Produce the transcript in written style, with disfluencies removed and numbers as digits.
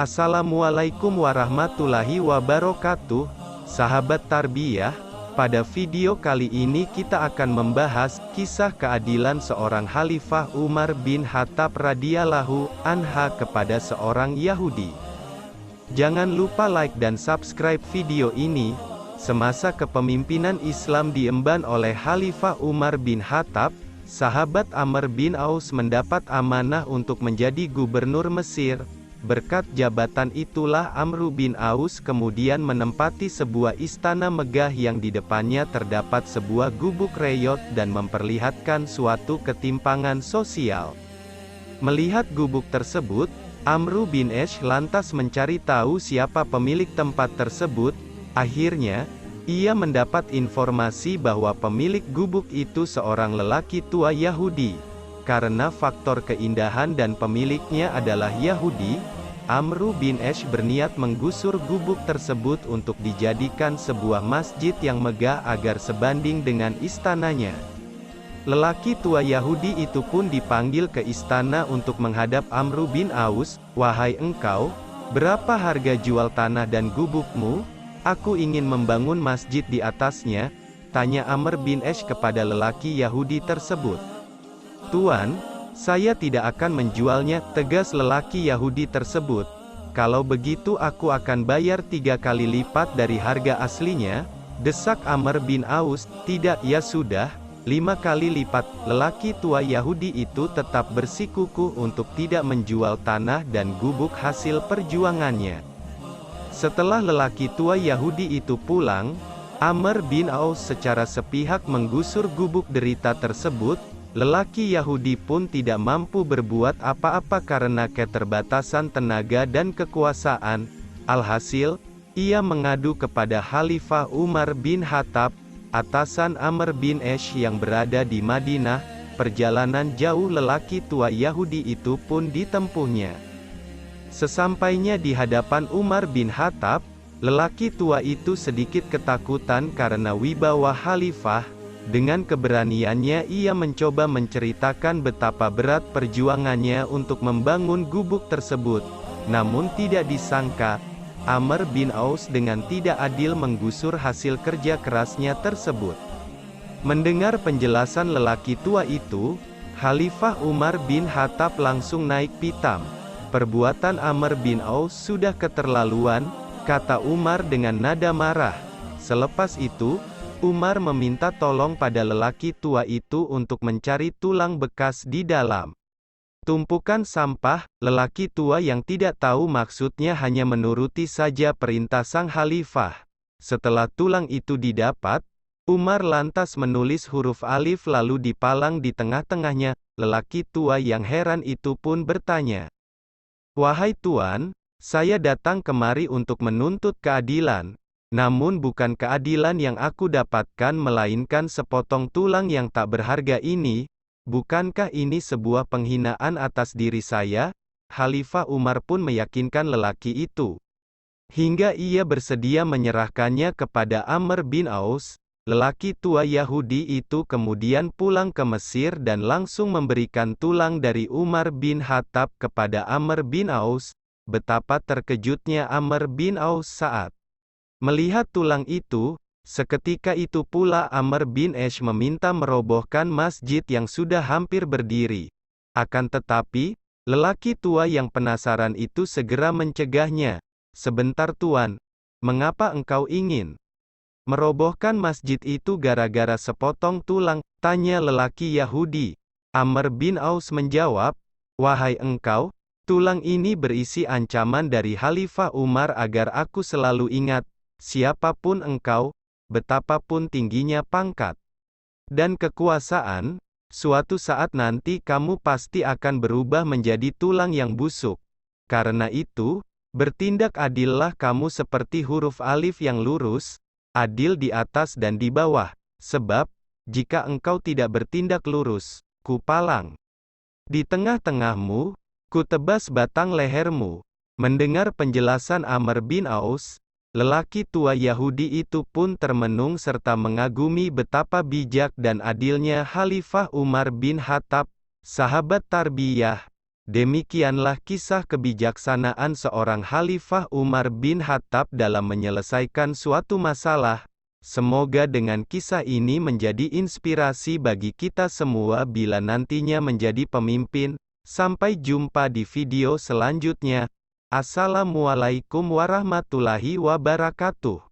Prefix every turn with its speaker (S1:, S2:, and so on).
S1: Assalamualaikum warahmatullahi wabarakatuh, sahabat tarbiyah. Pada video kali ini kita akan membahas kisah keadilan seorang Khalifah Umar bin Khattab radhiyallahu anha kepada seorang Yahudi. Jangan lupa like dan subscribe video ini. Semasa kepemimpinan Islam diemban oleh Khalifah Umar bin Khattab, sahabat Amr bin Aus mendapat amanah untuk menjadi gubernur Mesir. Berkat jabatan itulah Amr bin Aus kemudian menempati sebuah istana megah yang di depannya terdapat sebuah gubuk reyot dan memperlihatkan suatu ketimpangan sosial. Melihat gubuk tersebut, Amr bin Aus lantas mencari tahu siapa pemilik tempat tersebut. Akhirnya, ia mendapat informasi bahwa pemilik gubuk itu seorang lelaki tua Yahudi. Karena faktor keindahan dan pemiliknya adalah Yahudi, Amr bin Aus berniat menggusur gubuk tersebut untuk dijadikan sebuah masjid yang megah agar sebanding dengan istananya. Lelaki tua Yahudi itu pun dipanggil ke istana untuk menghadap Amr bin Aus. "Wahai engkau, berapa harga jual tanah dan gubukmu? Aku ingin membangun masjid di atasnya," tanya Amr bin Aus kepada lelaki Yahudi tersebut. "Tuan, saya tidak akan menjualnya," tegas lelaki Yahudi tersebut. "Kalau begitu aku akan bayar 3 kali lipat dari harga aslinya," desak Amr bin Aus. "Tidak, ya sudah, 5 kali lipat." Lelaki tua Yahudi itu tetap bersikukuh untuk tidak menjual tanah dan gubuk hasil perjuangannya. Setelah lelaki tua Yahudi itu pulang, Amr bin Aus secara sepihak menggusur gubuk derita tersebut. Lelaki Yahudi pun tidak mampu berbuat apa-apa karena keterbatasan tenaga dan kekuasaan. Alhasil, ia mengadu kepada Khalifah Umar bin Khattab, atasan Amr bin Aus yang berada di Madinah. Perjalanan jauh lelaki tua Yahudi itu pun ditempuhnya. Sesampainya di hadapan Umar bin Khattab, lelaki tua itu sedikit ketakutan karena wibawa Khalifah. Dengan keberaniannya ia mencoba menceritakan betapa berat perjuangannya untuk membangun gubuk tersebut. Namun tidak disangka, Amr bin Aus dengan tidak adil menggusur hasil kerja kerasnya tersebut. Mendengar penjelasan lelaki tua itu, Khalifah Umar bin Khattab langsung naik pitam. "Perbuatan Amr bin Aus sudah keterlaluan," kata Umar dengan nada marah. Selepas itu, Umar meminta tolong pada lelaki tua itu untuk mencari tulang bekas di dalam tumpukan sampah. Lelaki tua yang tidak tahu maksudnya hanya menuruti saja perintah sang khalifah. Setelah tulang itu didapat, Umar lantas menulis huruf alif lalu dipalang di tengah-tengahnya. Lelaki tua yang heran itu pun bertanya, "Wahai Tuan, saya datang kemari untuk menuntut keadilan. Namun bukan keadilan yang aku dapatkan melainkan sepotong tulang yang tak berharga ini. Bukankah ini sebuah penghinaan atas diri saya?" Khalifah Umar pun meyakinkan lelaki itu, hingga ia bersedia menyerahkannya kepada Amr bin Aus. Lelaki tua Yahudi itu kemudian pulang ke Mesir dan langsung memberikan tulang dari Umar bin Khattab kepada Amr bin Aus. Betapa terkejutnya Amr bin Aus saat melihat tulang itu. Seketika itu pula Amr bin Aus meminta merobohkan masjid yang sudah hampir berdiri. Akan tetapi, lelaki tua yang penasaran itu segera mencegahnya. "Sebentar Tuan, mengapa engkau ingin merobohkan masjid itu gara-gara sepotong tulang?" tanya lelaki Yahudi. Amr bin Aus menjawab, "Wahai engkau, tulang ini berisi ancaman dari Khalifah Umar agar aku selalu ingat, siapapun engkau, betapapun tingginya pangkat dan kekuasaan, suatu saat nanti kamu pasti akan berubah menjadi tulang yang busuk. Karena itu, bertindak adillah kamu seperti huruf alif yang lurus, adil di atas dan di bawah. Sebab, jika engkau tidak bertindak lurus, kupalang di tengah-tengahmu, kutebas batang lehermu." Mendengar penjelasan Amr bin Aus, lelaki tua Yahudi itu pun termenung serta mengagumi betapa bijak dan adilnya Khalifah Umar bin Khattab. Sahabat tarbiyah, Demikianlah kisah kebijaksanaan seorang Khalifah Umar bin Khattab dalam menyelesaikan suatu masalah. Semoga dengan kisah ini menjadi inspirasi bagi kita semua bila nantinya menjadi pemimpin. Sampai jumpa di video selanjutnya. Assalamualaikum warahmatullahi wabarakatuh.